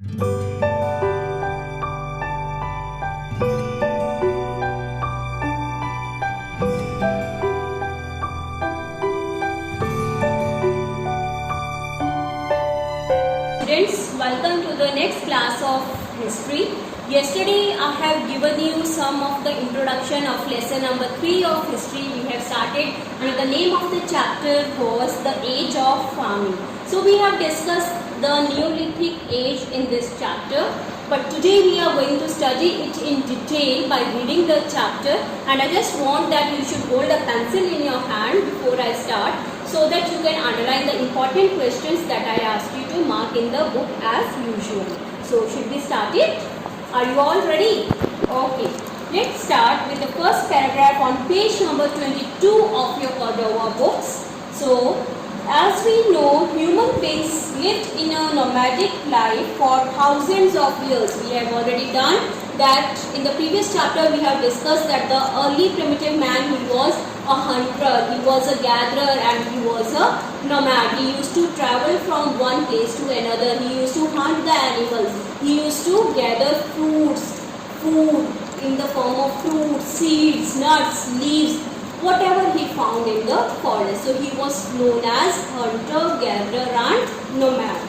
Students, welcome to the next class of history. Yesterday I have given you some of the introduction of lesson number 3 of history. We have started and the name of the chapter was the age of farming. So we have discussed the Neolithic age in this chapter, but today we are going to study it in detail by reading the chapter, and I just want that you should hold a pencil in your hand before I start, so that you can underline the important questions that I asked you to mark in the book as usual. So should we start it? Are you all ready? Okay. Let's start with the first paragraph on page number 22 of your Cordova books. So, as we know, human beings lived in a nomadic life for thousands of years. We have already done that. In the previous chapter we have discussed that the early primitive man, he was a hunter, he was a gatherer, and he was a nomad. He used to travel from one place to another. He used to hunt the animals. He used to gather food in the form of fruits, seeds, nuts, leaves, whatever he found in the forest. So he was known as hunter, gatherer and nomad.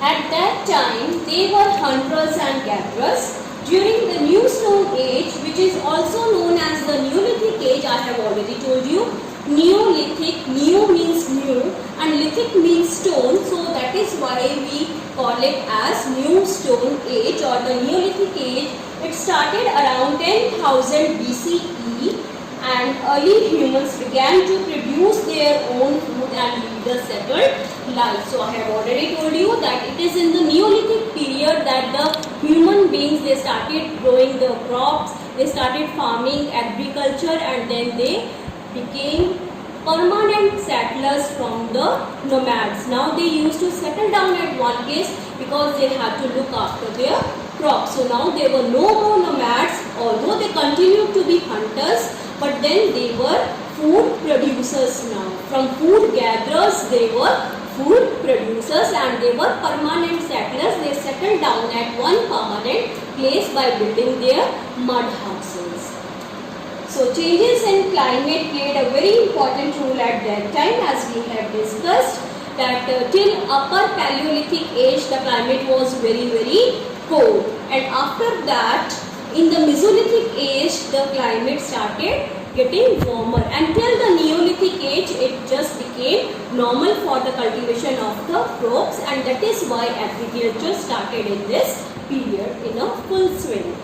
At that time, they were hunters and gatherers. During the New Stone Age, which is also known as the Neolithic Age, I have already told you, Neolithic, new means new and lithic means stone, so that is why we call it as New Stone Age or the Neolithic Age. It started around 10,000 BCE, and early humans began to produce their own food and lead a settled life. So I have already told you that it is in the Neolithic period that the human beings, they started growing the crops, they started farming, agriculture, and then they became permanent settlers from the nomads. Now they used to settle down at one place because they had to look after their crops. So now they were no more nomads, although they continued to be hunters, but then they were food producers now. From food gatherers, they were food producers, and they were permanent settlers. They settled down at one permanent place by building their mud houses. So changes in climate played a very important role at that time, as we have discussed that till upper Paleolithic age the climate was very cold, and after that in the Mesolithic age the climate started getting warmer. Until the Neolithic age it just became normal for the cultivation of the crops, and that is why agriculture started in this period in a full swing.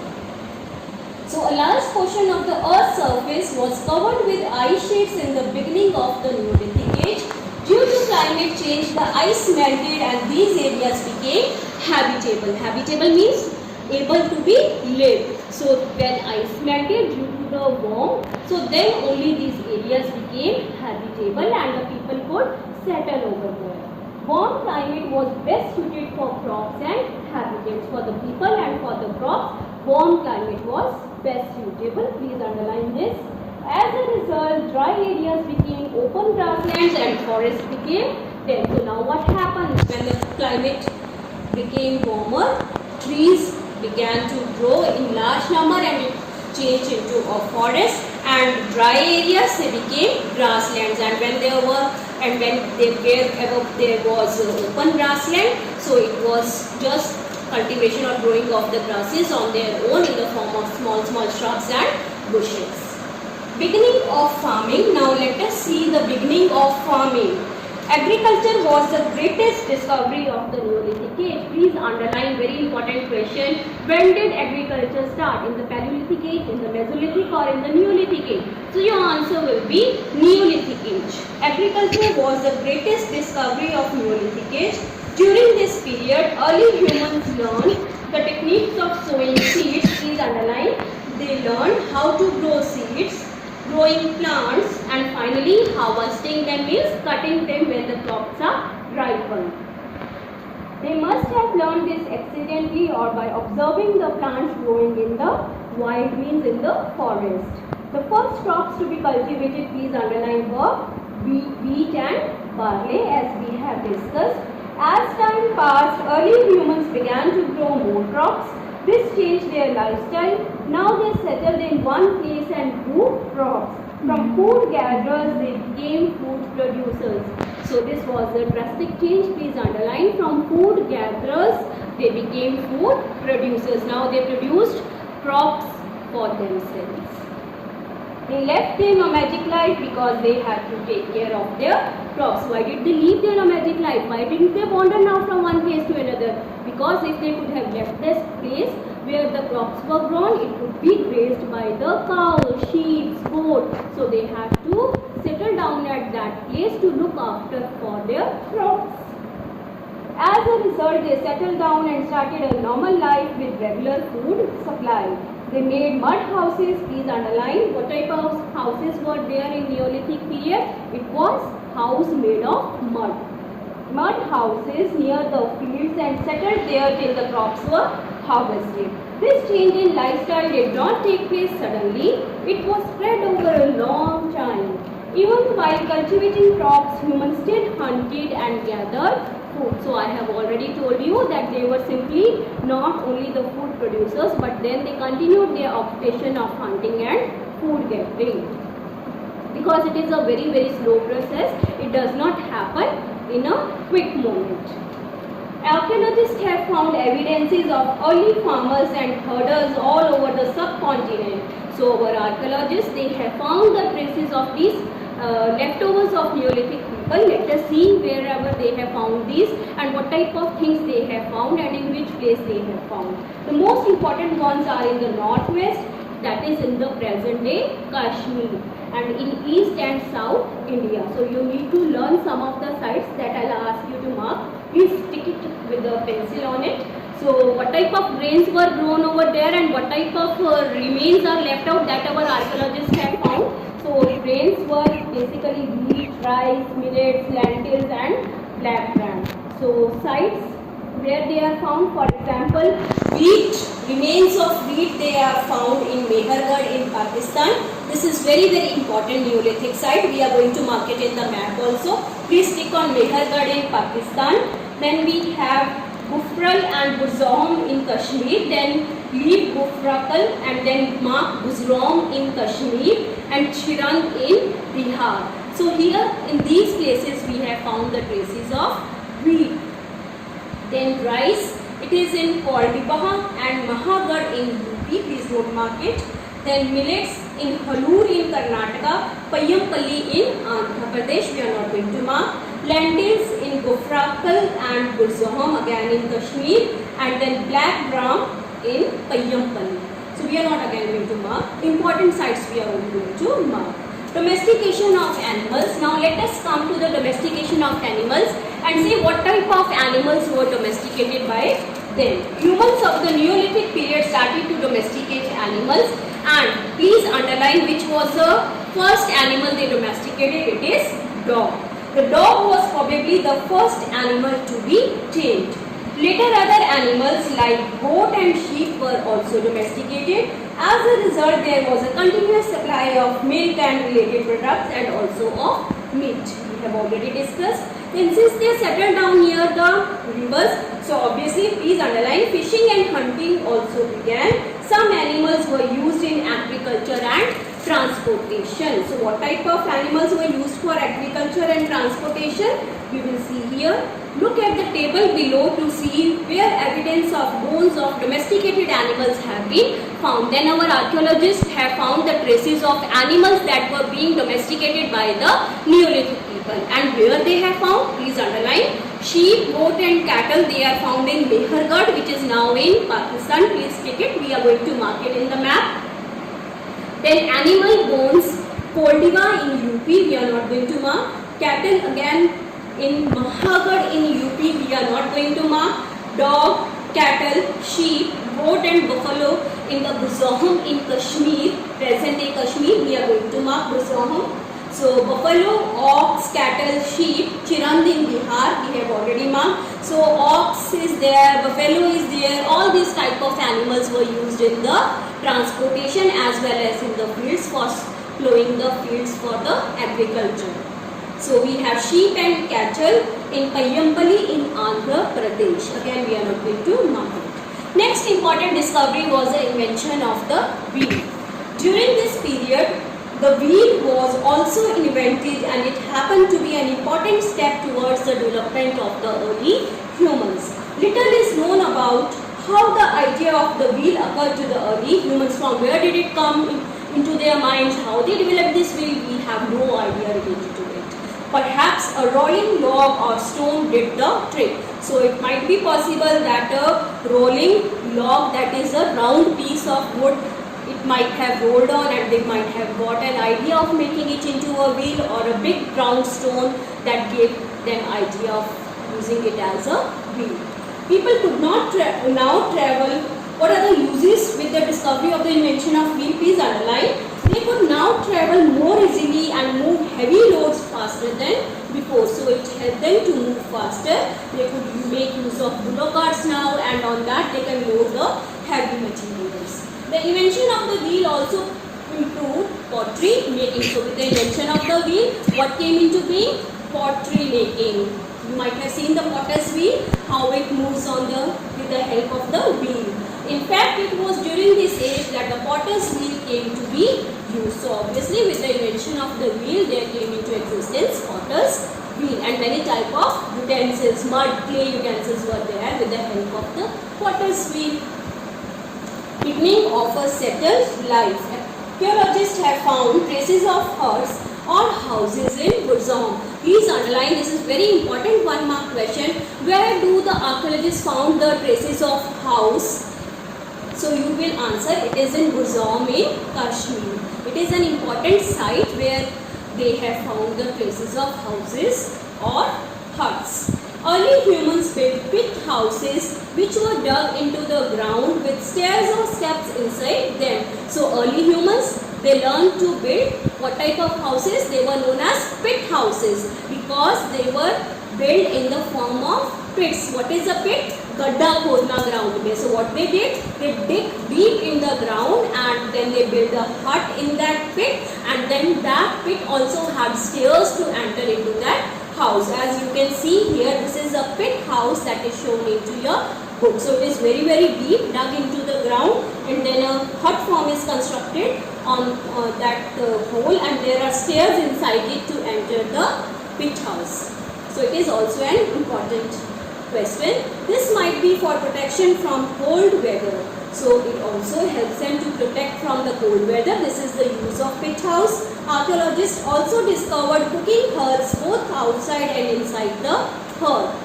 So a large portion of the earth's surface was covered with ice sheets in the beginning of the Neolithic age. Due to climate change, the ice melted and these areas became habitable. Habitable means able to be lived. So when ice melted due to the warmth, so then only these areas became habitable and the people could settle over there. Warm climate was best suited for crops and habitats. For the people and for the crops, warm climate was best suitable. Please underline this. As a result, dry areas became open grasslands and forests became dead. So now what happens when the climate became warmer? Trees began to grow in large number and it changed into a forest, and dry areas, they became grasslands, and when there was open grassland, so it was just cultivation or growing of the grasses on their own in the form of small shrubs and bushes. Beginning of farming. Now let us see the beginning of farming. Agriculture was the greatest discovery of the Neolithic age. Please underline very important question. When did agriculture start? In the Paleolithic age, in the Mesolithic, or in the Neolithic age? So your answer will be Neolithic age. Agriculture was the greatest discovery of Neolithic age. During this period, early humans learned the techniques of sowing seeds. Please underline. They learned how to grow seeds, growing plants, and finally harvesting them means cutting them when the crops are ripened. They must have learned this accidentally or by observing the plants growing in the wild, means in the forest. The first crops to be cultivated, please underline were wheat and barley, as we have discussed. As time passed, early humans began to grow more crops. This changed their lifestyle. Now they settled in one place and grew crops. From food gatherers, they became food producers. So this was a drastic change. Please underline. From food gatherers, they became food producers. Now they produced crops for themselves. They left their nomadic life because they had to take care of their crops. Why did they leave their nomadic life? Why didn't they wander now from one place to another? Because if they could have left this place where the crops were grown, it would be grazed by the cows, sheep, goat. So they had to settle down at that place to look after for their crops. As a result, they settled down and started a normal life with regular food supply. They made mud houses. Please underline what type of houses were there in Neolithic period. It was house made of mud. Mud houses near the fields and settled there till the crops were harvested. This change in lifestyle did not take place suddenly. It was spread over a long time. Even while cultivating crops, humans still hunted and gathered food. So I have already told you that they were simply not only the food producers, but then they continued their occupation of hunting and food gathering. Because it is a very slow process, it does not happen in a quick moment. Archaeologists have found evidences of early farmers and herders all over the subcontinent. So our archaeologists, they have found the traces of these leftovers of Neolithic people. Let us see wherever they have found these and what type of things they have found and in which place they have found. The most important ones are in the northwest, that is in the present day Kashmir, and in east and south India. So you need to learn some of the sites that I will ask you to mark. Please stick it with a pencil on it. So what type of grains were grown over there and what type of remains are left out, that our archaeologists have found. So grains were basically wheat, rice, millets, lentils and black gram. So sites where they are found, for example, wheat, remains of wheat, they are found in Mehergarh in Pakistan. This is very important Neolithic site. We are going to mark it in the map also. Please click on Mehergarh in Pakistan. Then we have Gufral and Burzahom in Kashmir. Then leave Gufrakal and then mark Buzrom in Kashmir and Chirang in Bihar. So here in these places we have found the traces of wheat. Then rice, it is in Koldibaha and Mahagarh in UP. Please note mark it. Then millets in Halur in Karnataka, Payampalli in Andhra Pradesh. We are not going to mark. Lentils in Gufrakal and Burzahom again in Kashmir, and then black gram in Payampalli. So we are not again going to mark. Important sites we are only going to mark. Domestication of animals. Now let us come to the domestication of animals and see what type of animals were domesticated by them. Humans of the Neolithic period started to domesticate animals, and please underline which was the first animal they domesticated. It is dog. The dog was probably the first animal to be tamed. Later other animals like goat and sheep were also domesticated. As a result, there was a continuous supply of milk and related products and also of meat. We have already discussed. Then since they settled down near the rivers, so obviously please underline fishing and hunting also began. Some animals were used in agriculture and transportation. So what type of animals were used for agriculture and transportation? We will see here. Look at the table below to see where evidence of bones of domesticated animals have been found. Then our archaeologists have found the traces of animals that were being domesticated by the Neolithic people. And where they have found? Please underline. Sheep, goat and cattle, they are found in Mehergarh, which is now in Pakistan. Please take it. We are going to mark it in the map. Then animal bones, Koldiba in UP, we are not going to mark. Cattle again in Mahagarh in UP, we are not going to mark. Dog, cattle, sheep, goat and buffalo in the Burzahom in Kashmir, present day Kashmir, we are going to mark Burzahom. So buffalo, ox, cattle, sheep, Chirand in Bihar, we have already marked. So ox is there, buffalo is there, all these type of animals were used in the transportation as well as in the fields for plowing the fields for the agriculture. So we have sheep and cattle, in Payyambali in Andhra Pradesh. Again, we are not going to mark it. Next important discovery was the invention of the wheel. During this period, the wheel was also invented, and it happened to be an important step towards the development of the early humans. Little is known about how the idea of the wheel occurred to the early humans. From where did it come into their minds? How they developed this wheel? We have no idea related to it. Perhaps a rolling log or stone did the trick. So it might be possible that a rolling log, that is a round piece of wood, it might have rolled on and they might have got an idea of making it into a wheel, or a big round stone that gave them idea of using it as a wheel. People could not now travel. What are the uses with the discovery of the invention of wheel? Please underline. They could now travel more easily and move heavy loads faster than before. So it helped them to move faster. They could make use of bullock carts now, and on that they can load the heavy materials. The invention of the wheel also improved pottery making. So with the invention of the wheel, what came into being? Pottery making. You might have seen the potter's wheel, how it moves with the help of the wheel. In fact, it was during this age that the potter's wheel came to be used. So obviously with the invention of the wheel, there came into existence potter's wheel, and many type of utensils, mud, clay utensils were there with the help of the potter's wheel. Beginning of a settled life. Archaeologists have found traces of huts or houses in Burzahom. Please underline, this is very important 1 mark question. Where do the archaeologists found the traces of house? So you will answer, it is in Burzahom in Kashmir. It is an important site where they have found the traces of houses or huts. Early humans built pit houses which were dug into the ground with stairs or steps inside them. So early humans, they learned to build what type of houses? They were known as pit houses because they were built in the form of pits. What is a pit? Gadda khodna ground mein. So what they did? They dig deep in the ground and then they build a hut in that pit, and then that pit also had stairs to enter into that house. As you can see here, this is a pit house that is shown into your book. So it is very deep, dug into the ground, and then a hut form is constructed on that hole, and there are stairs inside it to enter the pit house. So it is also an important question. This might be for protection from cold weather. So it also helps them to protect from the cold weather. This is the use of pit house. Archaeologists also discovered cooking hearths both outside and inside the hearth.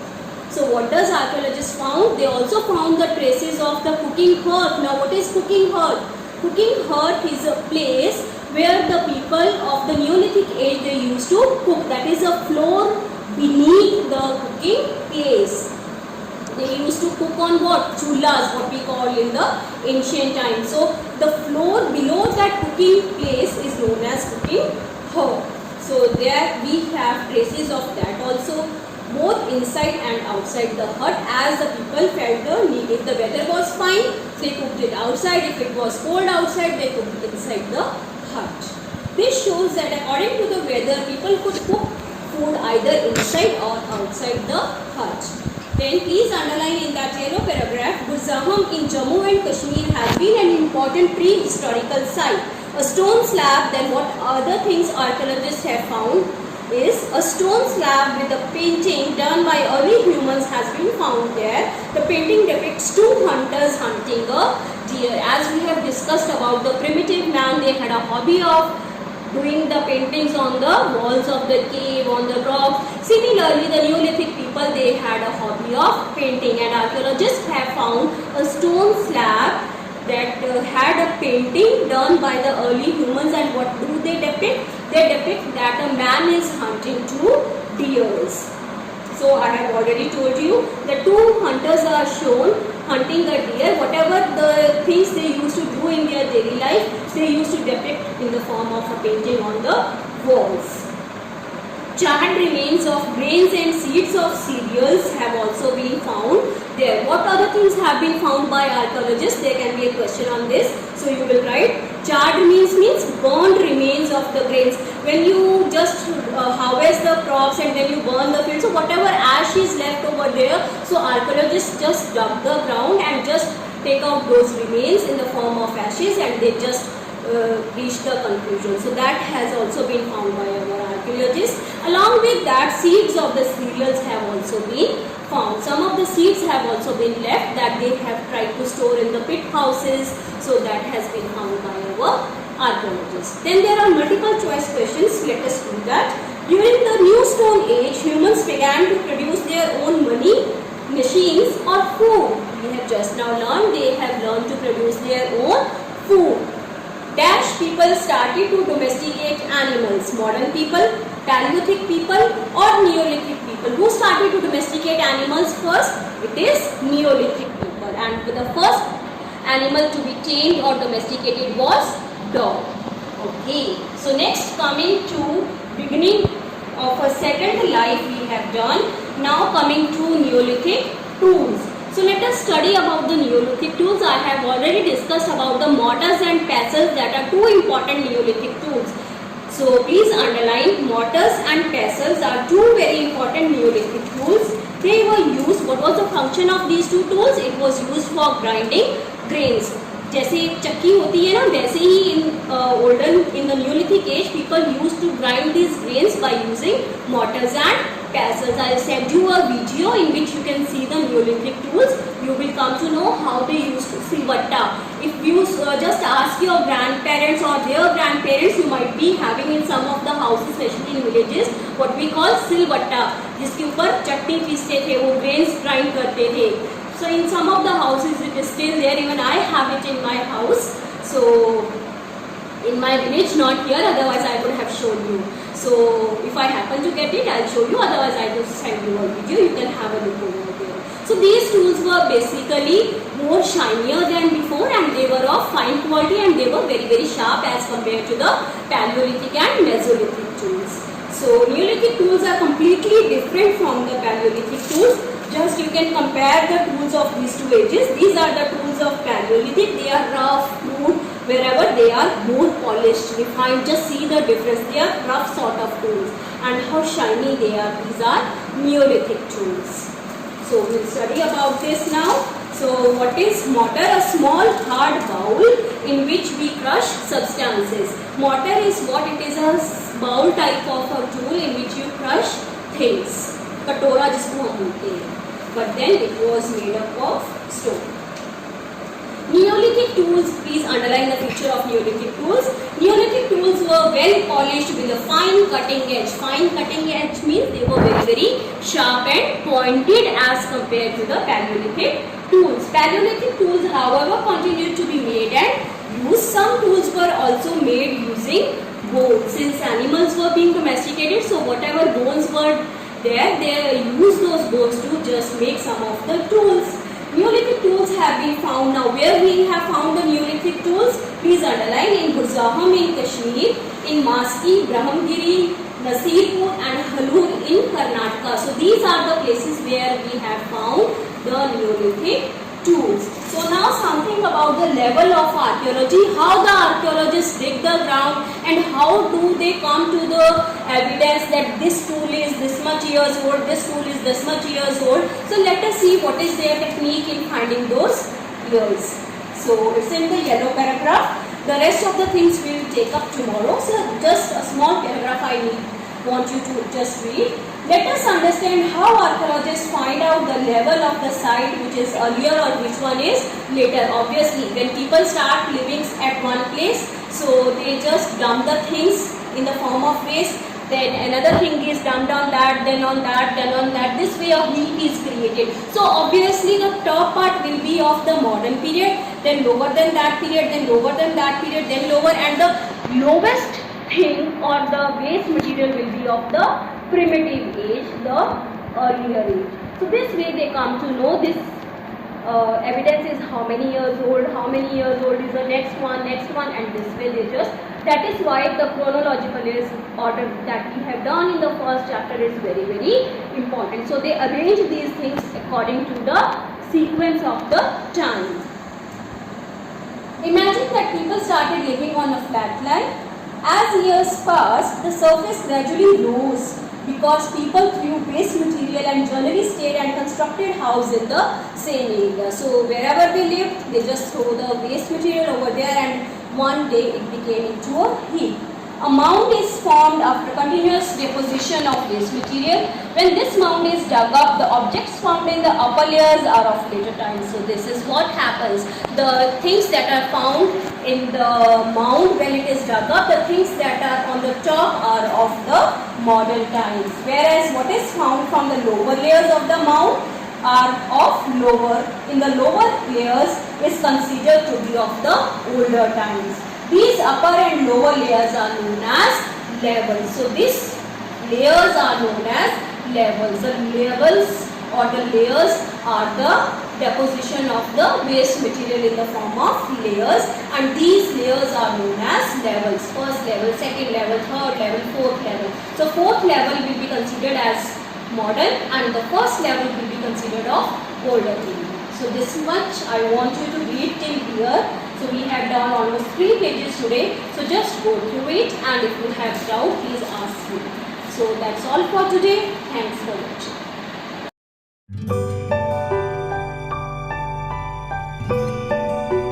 So what does archaeologists found? They also found the traces of the cooking hearth. Now what is cooking hearth? Cooking hearth is a place where the people of the Neolithic age, they used to cook. That is a floor beneath the cooking place. They used to cook on what? Chullas, what we call in the ancient times. So the floor below that cooking place is known as cooking hearth. So there we have traces of that also, both inside and outside the hut, as the people felt the need. If the weather was fine, they cooked it outside. If it was cold outside, they cooked it inside the hut. This shows that according to the weather, people could cook food either inside or outside the hut. Then please underline in that yellow paragraph, Burzahom in Jammu and Kashmir has been an important prehistorical site. A stone slab, then what other things archaeologists have found is a stone slab with a painting done by early humans has been found there. The painting depicts two hunters hunting a deer. As we have discussed about the primitive man, they had a hobby of doing the paintings on the walls of the cave, on the rocks. Similarly, the Neolithic people, they had a hobby of painting, and archaeologists have found a stone slab that had a painting done by the early humans. And what do they depict? They depict that a man is hunting two deers. So I have already told you the two hunters are shown hunting a deer. Whatever the things they used to do in their daily life, they used to depict in the form of a painting on the walls. Charred remains of grains and seeds of cereals have also been found there. What other things have been found by archaeologists? There can be a question on this. So you will write charred remains means burned remains of the grains. When you just harvest the crops and then you burn the field, so whatever ash is left over there, so archaeologists just dug the ground and just take out those remains in the form of ashes, and they just reach the conclusion. So that has also been found by our archaeologists. Along with that, seeds of the cereals have also been found. Some of the seeds have also been left that they have tried to store in the pit houses. So that has been found by our archaeologists. Then there are multiple choice questions. Let us do that. During the New Stone Age, humans began to produce their own money, machines or food. We have just now learned they have learned to produce their own food. Dash people started to domesticate animals. Modern people, Paleolithic people or Neolithic people. Who started to domesticate animals first? It is Neolithic people. And the first animal to be tamed or domesticated was dog. Okay. So next, coming to beginning of a second life we have done. Now coming to Neolithic tools. So let us study about the Neolithic tools. I have already discussed about the mortars and pestles that are two important Neolithic tools. So please underline, mortars and pestles are two very important Neolithic tools. They were used, what was the function of these two tools? It was used for grinding grains. जैसे चक्की होती है ना, वैसे ही in the Neolithic age people used to grind these grains by using mortars and pestles. I will send you a video in which you can see the Neolithic tools. You will come to know how they used silvatta. If you just ask your grandparents or their grandparents, you might be having in some of the houses, especially in villages, what we call silvatta, जिसके ऊपर चटनी पीसते थे, वो grains grind करते थे. So in some of the houses it is still there. Even I have it in my house. So in my village, not here. Otherwise I would have shown you. So if I happen to get it, I'll show you. Otherwise I will send you a video. You can have a look over there. So these tools were basically more shinier than before, and they were of fine quality, and they were very sharp as compared to the Paleolithic and Mesolithic tools. So Neolithic tools are completely different from the Paleolithic tools. Just you can compare the tools of these two ages. These are the tools of Paleolithic. They are rough, crude, wherever they are more polished, refined. Just see the difference. They are rough sort of tools, and how shiny they are. These are Neolithic tools. So we'll study about this now. So what is mortar? A small hard bowl in which we crush substances. Mortar is what? It is a bowl type of a tool in which you crush things. कटोरा जिसको हम बोलते हैं. But then it was made up of stone. Neolithic tools, please underline the picture of Neolithic tools. Neolithic tools were well polished with a fine cutting edge. Fine cutting edge means they were very sharp and pointed as compared to the Paleolithic tools. Paleolithic tools, however, continued to be made and used. Some tools were also made using bones. Since animals were being domesticated, so whatever bones were there, they use those bones to just make some of the tools. Neolithic tools have been found. Now where we have found the Neolithic tools, please underline: in Gurjaham in Kashmir, in Maski, Brahmagiri, Nasirpur and Halur in Karnataka. So these are the places where we have found the Neolithic tools. So now something about the level of archaeology, how the archaeologists dig the ground and how do they come to the evidence that this tool is this much years old, this tool is this much years old. So let us see what is their technique in finding those years. So it's in the yellow paragraph. The rest of the things we will take up tomorrow. So just a small paragraph I want you to just read. Let us understand how archaeologists find out the level of the site which is earlier or which one is later. Obviously, when people start living at one place, so they just dump the things in the form of waste. Then another thing is dumped on that, then on that, then on that. This way of heap is created. So obviously the top part will be of the modern period, then lower than that period, then lower than that period, then lower, and the lowest thing or the waste material will be of the primitive age, the earlier age. So this way they come to know this evidence is how many years old is the next one, and this way they just That is why the chronological is order that we have done in the first chapter is very, very important. So they arrange these things according to the sequence of the time. Imagine that people started living on a flat land. As years passed, the surface gradually rose because people threw waste material and generally stayed and constructed houses in the same area. So wherever they lived, they just throw the waste material over there, and one day it became into a heap. A mound is formed after continuous deposition of waste material. When this mound is dug up, the objects found in the upper layers are of later times. So this is what happens. The things that are found in the mound when it is dug up, the things that are on the top are of the modern times. Whereas what is found from the lower layers of the mound are of in the lower layers is considered to be of the older times. These upper and lower layers are known as levels. So these layers are known as levels. The levels or the layers are the deposition of the waste material in the form of layers, and these layers are known as levels. First level, second level, third level, fourth level. So fourth level will be considered as modern and the first level will be considered of older period. So this much I want you to read till here. So we have done almost 3 pages today. So just go through it, and if you have doubt, please ask me. So that's all for today. Thanks for watching.